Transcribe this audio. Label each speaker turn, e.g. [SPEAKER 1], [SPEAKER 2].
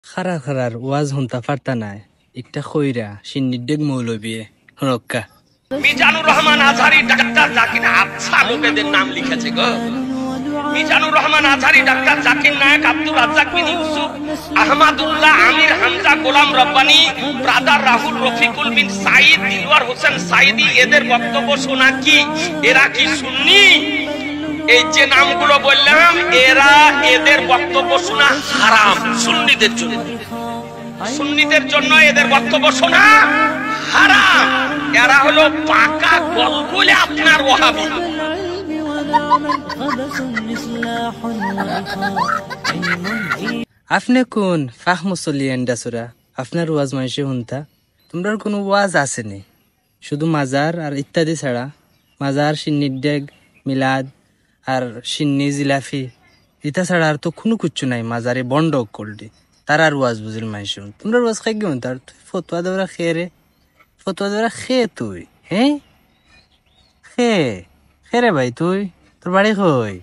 [SPEAKER 1] খারা খারার ওয়াজ হুনতা পারতা নাই একটা খইরা সিন্নিডেগ মৌলবীয়ে রক্কা
[SPEAKER 2] মিজানুর রহমান আজহারি ডাক্তার জাকির আচ্ছা লোকেদের নাম লিখেছে গো। মিজানুর রহমান আজহারি, ডাক্তার জাকির নায়েক, আব্দুর রাজ্জাক বিন ইউসুফ, আহমদুল্লাহ, আমির হামজা, গোলাম রব্বানী, ব্রাদার রাহুল, রফিকুল বিন সাইদ, দিলওয়ার হোসেন সাইদি, এদের বক্তব্য শোনা কি এরা কি সুন্নি? এই যে নামগুলো বললাম এদের বক্তব্য শোনা হারাম সুন্নিদের জন্য। সুন্নিদের জন্য এদের বক্তব্য শোনা হারাম। এরা হলো পাকা গলগলে আপনার ওয়াহাবি।
[SPEAKER 1] আপনি কোন ফাহ মুসল্লি এন্ডাসুরা আপনার ওয়াজ মানুষে হুনতা? তোমরা কোনো ওয়াজ আসেনি, শুধু মাজার আর ইত্যাদি ছাড়া। মাজার, সিন্নিডেগ, মিলাদ আর সিন্নি জিলাফি ইতা ছাড়া আর তো কোনো কিচ্ছু নাই। মাজারে বন্ড করলি তার আর ওয়াজ বুঝিল মানুষ। তোমরা ওয়াজ খাই গেন তার ফতোয়া দেওয়া খেয়ে রে, ফতোয়া দেওয়া খেয়ে তুই হ্যাঁ খে রে ভাই, তুই তোর বাড়ি কই?